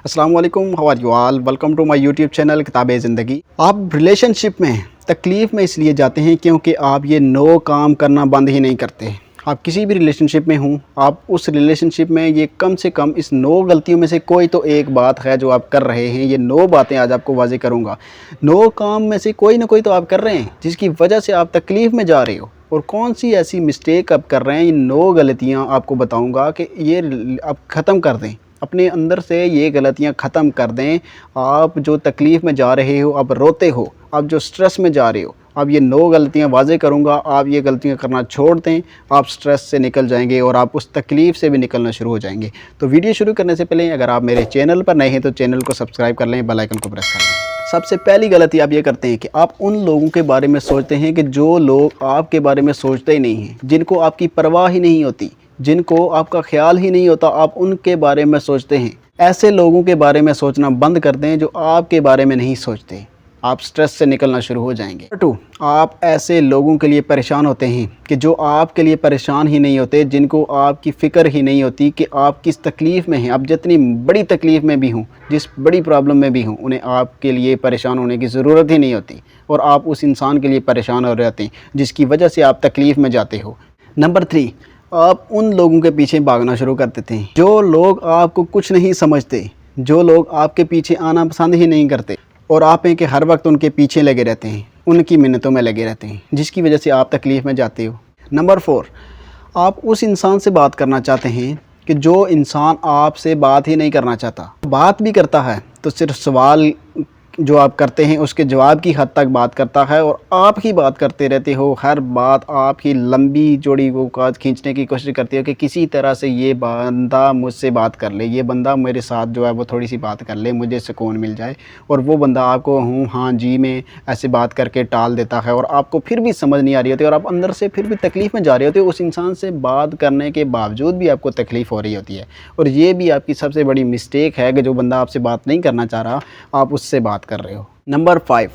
अस्सलाम वालेकुम, how are you all, welcome to my YouTube channel किताब ज़िंदगी। आप रिलेशनशिप में तकलीफ़ में इसलिए जाते हैं क्योंकि आप ये नो काम करना बंद ही नहीं करते। आप किसी भी रिलेशनशिप में हों, आप उस रिलेशनशिप में ये कम से कम इस 9 गलतियों में से कोई तो एक बात है जो आप कर रहे हैं। ये 9 बातें आज आपको वाज़े करूँगा। 9 काम में से कोई ना कोई तो आप कर रहे हैं जिसकी वजह से आप तकलीफ़ में जा रहे हो। और कौन सी ऐसी मिस्टेक आप कर रहे हैं, ये 9 गलतियाँ आपको बताऊँगा कि ये आप ख़त्म कर दें। अपने अंदर से ये गलतियाँ ख़त्म कर दें। आप जो तकलीफ़ में जा रहे हो, आप रोते हो, आप जो स्ट्रेस में जा रहे हो, अब ये 9 गलतियाँ वाज़े करूँगा। आप ये गलतियाँ करना छोड़ दें, आप स्ट्रेस से निकल जाएंगे और आप उस तकलीफ़ से भी निकलना शुरू हो जाएंगे। तो वीडियो शुरू करने से पहले अगर आप मेरे चैनल पर नए हैं तो चैनल को सब्सक्राइब कर लें, बेल आइकन को प्रेस कर लें। सबसे पहली गलती आप ये करते हैं कि आप उन लोगों के बारे में सोचते हैं कि जो लोग आपके बारे में सोचते ही नहीं हैं, जिनको आपकी परवाह ही नहीं होती, जिनको आपका ख्याल ही नहीं होता, आप उनके बारे में सोचते हैं। ऐसे लोगों के बारे में सोचना बंद कर दें जो आपके बारे में नहीं सोचते। आप स्ट्रेस से निकलना शुरू हो जाएंगे। 2, आप ऐसे लोगों के लिए परेशान होते हैं कि जो आपके लिए परेशान ही नहीं होते, जिनको आपकी फ़िक्र ही नहीं होती कि आप किस तकलीफ़ में हैं। आप जितनी बड़ी तकलीफ़ में भी हों, जिस बड़ी प्रॉब्लम में भी हों, उन्हें आपके लिए परेशान होने की ज़रूरत ही नहीं होती और आप उस इंसान के लिए परेशान हो जाते हैं जिसकी वजह से आप तकलीफ़ में जाते हो। नंबर 3, आप उन लोगों के पीछे भागना शुरू कर देते हैं जो लोग आपको कुछ नहीं समझते, जो लोग आपके पीछे आना पसंद ही नहीं करते और आप हैं कि हर वक्त उनके पीछे लगे रहते हैं, उनकी मिन्नतों में लगे रहते हैं, जिसकी वजह से आप तकलीफ़ में जाते हो। नंबर 4, आप उस इंसान से बात करना चाहते हैं कि जो इंसान आपसे बात ही नहीं करना चाहता। बात भी करता है तो सिर्फ सवाल जो आप करते हैं उसके जवाब की हद तक बात करता है और आप ही बात करते रहते हो। हर बात आप ही लंबी जोड़ी वो काज खींचने की कोशिश करते हो कि किसी तरह से ये बंदा मुझसे बात कर ले, ये बंदा मेरे साथ जो है वो थोड़ी सी बात कर ले, मुझे सुकून मिल जाए। और वो बंदा आपको हूँ हाँ जी में ऐसे बात करके टाल देता है और आपको फिर भी समझ नहीं आ रही होती और आप अंदर से फिर भी तकलीफ़ में जा रहे होते हो। उस इंसान से बात करने के बावजूद भी आपको तकलीफ़ हो रही होती है और ये भी आपकी सबसे बड़ी मिस्टेक है कि जो बंदा आपसे बात नहीं करना चाह रहा, आप उससे बात कर रहे हो। नंबर 5,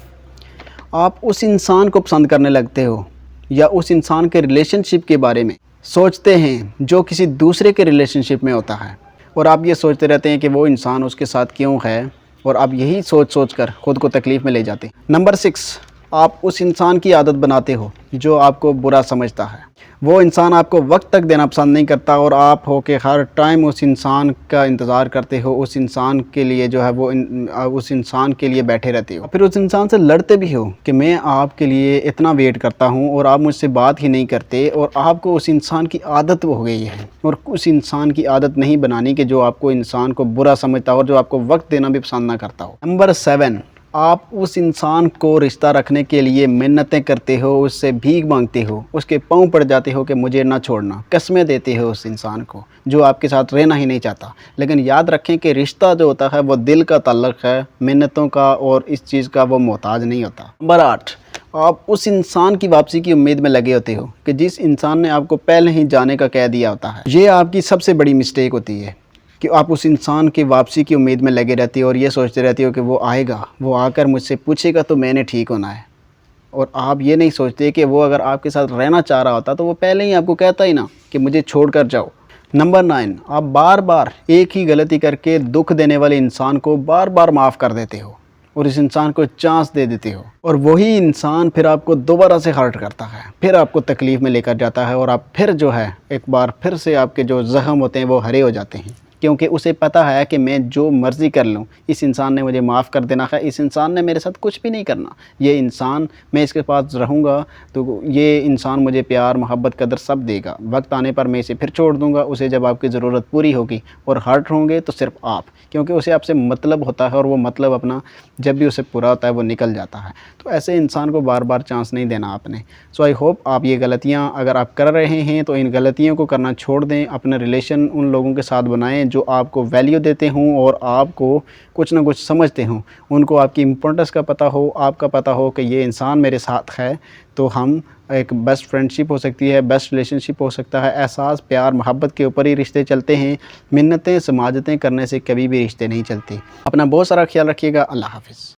आप उस इंसान को पसंद करने लगते हो या उस इंसान के रिलेशनशिप के बारे में सोचते हैं जो किसी दूसरे के रिलेशनशिप में होता है और आप ये सोचते रहते हैं कि वो इंसान उसके साथ क्यों है और आप यही सोच कर ख़ुद को तकलीफ़ में ले जाते हैं। नंबर 6, आप उस इंसान की आदत बनाते हो जो आपको बुरा समझता है। वो इंसान आपको वक्त तक देना पसंद नहीं करता और आप हो के हर टाइम उस इंसान का इंतज़ार करते हो, उस इंसान के लिए जो है वो उस इंसान के लिए बैठे रहते हो। फिर उस इंसान से लड़ते भी हो कि मैं आपके लिए इतना वेट करता हूँ और आप मुझसे बात ही नहीं करते और आपको उस इंसान की आदत हो गई है और उस इंसान की आदत नहीं बनानी कि जो आपको इंसान को बुरा समझता हो और जो आपको वक्त देना भी पसंद ना करता हो। नंबर 7, आप उस इंसान को रिश्ता रखने के लिए मिन्नतें करते हो, उससे भीख मांगते हो, उसके पाँव पड़ जाते हो कि मुझे ना छोड़ना, कस्में देते हो उस इंसान को जो आपके साथ रहना ही नहीं चाहता। लेकिन याद रखें कि रिश्ता जो होता है वो दिल का ताल्लुक़ है, मिन्नतों का और इस चीज़ का वो मोहताज नहीं होता। नंबर 8, आप उस इंसान की वापसी की उम्मीद में लगे होते हो कि जिस इंसान ने आपको पहले ही जाने का कह दिया होता है। ये आपकी सबसे बड़ी मिस्टेक होती है कि आप उस इंसान की वापसी की उम्मीद में लगे रहते हो और ये सोचते रहते हो कि वो आएगा, वो आकर मुझसे पूछेगा तो मैंने ठीक होना है। और आप ये नहीं सोचते कि वो अगर आपके साथ रहना चाह रहा होता तो वो पहले ही आपको कहता ही ना कि मुझे छोड़ कर जाओ। नंबर 9, आप बार बार एक ही गलती करके दुख देने वाले इंसान को बार बार माफ़ कर देते हो और इस इंसान को चांस दे देते हो और वही इंसान फिर आपको दोबारा से हर्ट करता है, फिर आपको तकलीफ़ में लेकर जाता है और आप फिर जो है एक बार फिर से आपके जो ज़ख्म होते हैं वो हरे हो जाते हैं क्योंकि उसे पता है कि मैं जो मर्ज़ी कर लूँ, इस इंसान ने मुझे माफ़ कर देना है, इस इंसान ने मेरे साथ कुछ भी नहीं करना। ये इंसान, मैं इसके पास रहूँगा तो ये इंसान मुझे प्यार मोहब्बत कदर सब देगा। वक्त आने पर मैं इसे फिर छोड़ दूँगा, उसे जब आपकी ज़रूरत पूरी होगी और हर्ट होंगे तो सिर्फ आप, क्योंकि उसे आपसे मतलब होता है और वो मतलब अपना जब भी उसे पूरा होता है वो निकल जाता है। तो ऐसे इंसान को बार बार चांस नहीं देना आपने। सो आई होप आप ये गलतियाँ अगर आप कर रहे हैं तो इन गलतियों को करना छोड़ दें। अपना रिलेशन उन लोगों के साथ बनाएं जो आपको वैल्यू देते हों और आपको कुछ ना कुछ समझते हों, उनको आपकी इम्पोर्टेंस का पता हो, आपका पता हो कि ये इंसान मेरे साथ है तो हम एक बेस्ट फ्रेंडशिप हो सकती है, बेस्ट रिलेशनशिप हो सकता है। एहसास प्यार मोहब्बत के ऊपर ही रिश्ते चलते हैं, मिन्नतें समाजतें करने से कभी भी रिश्ते नहीं चलते। अपना बहुत सारा ख्याल रखिएगा। अल्लाह हाफ़िज़।